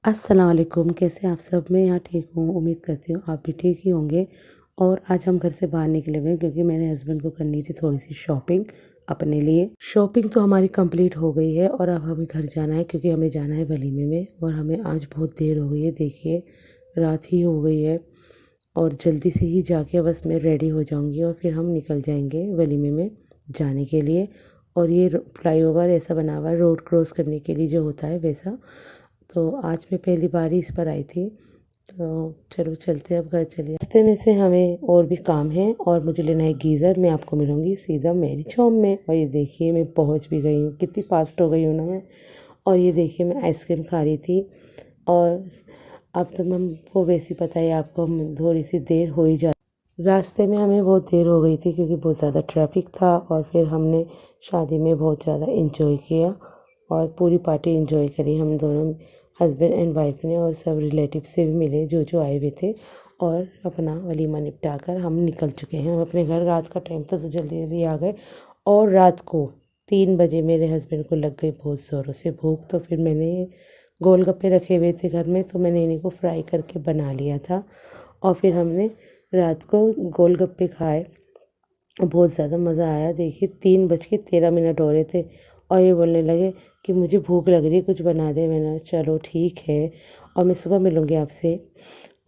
अस्सलाम वालेकुम। कैसे आप सब? मैं यहाँ ठीक हूँ, उम्मीद करती हूँ आप भी ठीक ही होंगे। और आज हम घर से बाहर निकले हुए हैं क्योंकि मेरे हस्बैंड को करनी थी थोड़ी सी शॉपिंग अपने लिए। शॉपिंग तो हमारी कंप्लीट हो गई है और अब हमें घर जाना है क्योंकि हमें जाना है वलीमे में। और हमें आज बहुत देर हो गई है, देखिए रात ही हो गई है। और जल्दी से ही जाके बस मैं रेडी हो जाऊँगी और फिर हम निकल जाएंगे वलीमे में जाने के लिए। और ये फ्लाईओवर ऐसा बना हुआ है रोड क्रॉस करने के लिए जो होता है वैसा। तो आज मैं पहली बार ही इस पर आई थी। तो चलो चलते हैं, अब घर चलिए। रास्ते में से हमें और भी काम है और मुझे लेना है गीज़र। मैं आपको मिलूँगी सीधा मेरी शॉप में। और ये देखिए मैं पहुंच भी गई हूँ, कितनी फास्ट हो गई हूँ ना मैं। और ये देखिए मैं आइसक्रीम खा रही थी। और अब तो हमको वैसे पता है आपको, हम थोड़ी सी देर हो ही रास्ते में हमें बहुत देर हो गई थी क्योंकि बहुत ज़्यादा ट्रैफिक था। और फिर हमने शादी में बहुत ज़्यादा इंजॉय किया और पूरी पार्टी इंजॉय करी हम दोनों, हस्बैंड एंड वाइफ ने। और सब रिलेटिव से भी मिले जो जो आए हुए थे। और अपना वलीमा निपटा कर हम निकल चुके हैं अपने घर। रात का टाइम था तो जल्दी जल्दी आ गए। और रात को 3 बजे मेरे हस्बैंड को लग गई बहुत ज़ोरों से भूख। तो फिर मैंने गोलगप्पे रखे हुए थे घर में, तो मैंने इन्हीं को फ्राई करके बना लिया था। और फिर हमने रात को गोलगप्पे खाए, बहुत ज़्यादा मज़ा आया। देखिए 3:13 हो रहे थे और ये बोलने लगे कि मुझे भूख लग रही है, कुछ बना दे। मैंने चलो ठीक है और मैं सुबह मिलूँगी आपसे।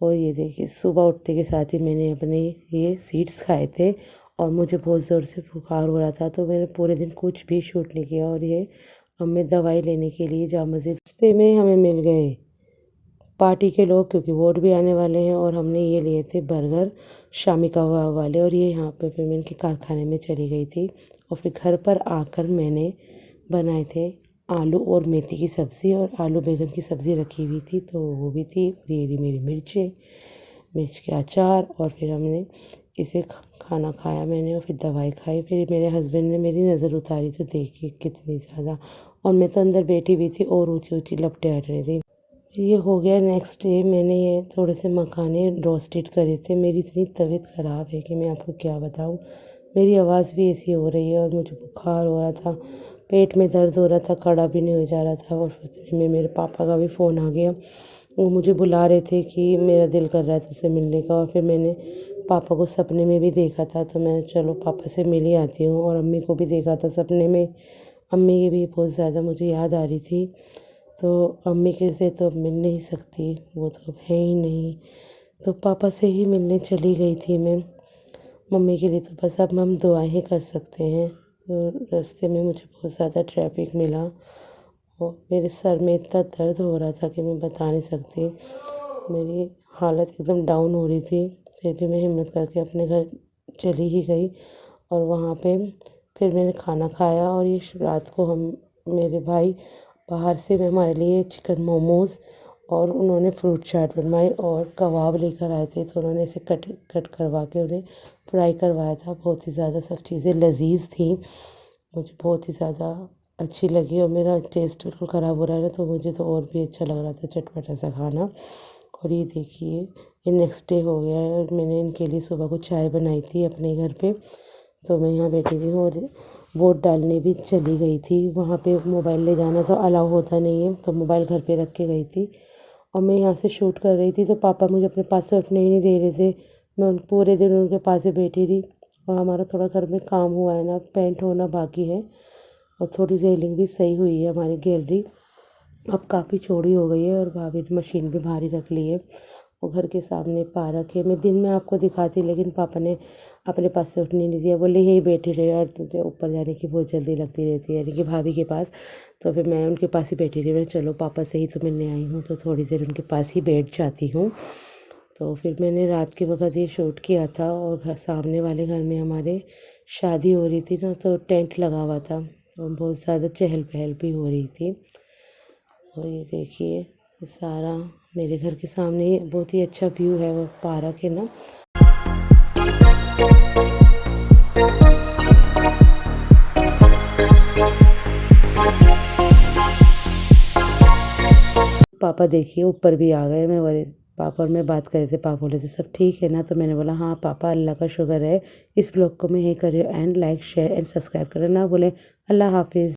और ये देखिए सुबह उठते के साथ ही मैंने अपने ये सीड्स खाए थे और मुझे बहुत ज़ोर से बुखार हो रहा था, तो मैंने पूरे दिन कुछ भी शूट नहीं किया। और ये अब मैं दवाई लेने के लिए जामा मस्जिद, रास्ते में हमें मिल गए पार्टी के लोग क्योंकि वोट भी आने वाले हैं। और हमने ये लिए थे बर्गर शामी कबाब वाले। और ये यहाँ पे फिर मैं इनके कारखाने में चली गई थी। और फिर घर पर आकर मैंने बनाए थे आलू और मेथी की सब्ज़ी, और आलू बैंगन की सब्ज़ी रखी हुई थी तो वो भी थी। ये रही मेरी मिर्चें, मिर्च के अचार। और फिर हमने इसे खाना खाया मैंने और फिर दवाई खाई। फिर मेरे हस्बैंड ने मेरी नज़र उतारी तो देखिए कितनी ज़्यादा, और मैं तो अंदर बैठी हुई थी और ऊँची ऊँची लपटें हट रही थी। ये हो गया नेक्स्ट डे। मैंने ये थोड़े से मखाने रोस्टेड करे थे। मेरी इतनी तबीयत ख़राब है कि मैं आपको क्या बताऊँ। मेरी आवाज़ भी ऐसी हो रही है और मुझे बुखार हो रहा था, पेट में दर्द हो रहा था, खड़ा भी नहीं हो जा रहा था। और फिर में मेरे पापा का भी फ़ोन आ गया, वो मुझे बुला रहे थे कि मेरा दिल कर रहा था उससे मिलने का। और फिर मैंने पापा को सपने में भी देखा था, तो मैं चलो पापा से मिल ही आती हूँ। और अम्मी को भी देखा था सपने में, अम्मी की भी बहुत ज़्यादा मुझे याद आ रही थी। तो अम्मी के से तो अब मिल नहीं सकती, वो तो अब है ही नहीं। तो पापा से ही मिलने चली गई थी मैं। मम्मी के लिए तो बस अब हम दुआएं ही कर सकते हैं। तो रास्ते में मुझे बहुत ज़्यादा ट्रैफिक मिला और मेरे सर में इतना दर्द हो रहा था कि मैं बता नहीं सकती। मेरी हालत एकदम डाउन हो रही थी, फिर भी मैं हिम्मत करके अपने घर चली ही गई। और वहाँ पे फिर मैंने खाना खाया। और ये रात को हम, मेरे भाई बाहर से हमारे लिए चिकन मोमोज़ और उन्होंने फ्रूट चाट बनवाई और कबाब लेकर आए थे, तो उन्होंने इसे कट कट करवा के उन्हें फ्राई करवाया था। बहुत ही ज़्यादा सब चीज़ें लजीज थी, मुझे बहुत ही ज़्यादा अच्छी लगी। और मेरा टेस्ट बिल्कुल ख़राब हो रहा है ना, तो मुझे तो और भी अच्छा लग रहा था चटपटा सा खाना। और ये देखिए ये नेक्स्ट डे हो गया है और मैंने इनके लिए सुबह को चाय बनाई थी अपने घर पे। तो मैं यहाँ बैठी हुई हूँ और वोट डालने भी चली गई थी। वहाँ पे मोबाइल ले जाना तो अलाउ होता नहीं है, तो मोबाइल घर पे रख के गई थी। और मैं यहाँ से शूट कर रही थी तो पापा मुझे अपने पास से उठने ही नहीं दे रहे थे। मैं उन पूरे दिन उनके पास ही बैठी रही। और हमारा थोड़ा घर में काम हुआ है ना, पेंट होना बाकी है और थोड़ी रेलिंग भी सही हुई है हमारी गैलरी, अब काफ़ी चौड़ी हो गई है। और भाभी ने मशीन भी भारी रख ली है। और घर के सामने पार्क है, मैं दिन में आपको दिखाती लेकिन पापा ने अपने पास से उठने नहीं दिया, बोले यहीं बैठी रहे और तुझे ऊपर जाने की बहुत जल्दी लगती रहती है, यानी कि भाभी के पास। तो फिर मैं उनके पास ही बैठी रही। मैं चलो पापा से ही तो मिलने आई हूँ, तो थोड़ी देर उनके पास ही बैठ जाती हूँ। तो फिर मैंने रात के वक्त ये शूट किया था। और घर सामने वाले घर में हमारे शादी हो रही थी ना, तो टेंट लगा हुआ था और बहुत ज़्यादा चहल पहल भी हो रही थी। और ये देखिए ये सारा मेरे घर के सामने बहुत ही अच्छा व्यू है, वो पार्क है ना। पापा देखिए ऊपर भी आ गए। मैं बोले पापा और मैं बात कर रहे थे, पापा बोले थे सब ठीक है ना, तो मैंने बोला हाँ पापा अल्लाह का शुक्र है। इस ब्लॉग को मैं यही कर रही हूँ and like share and subscribe करना ना बोले। अल्लाह हाफिज़।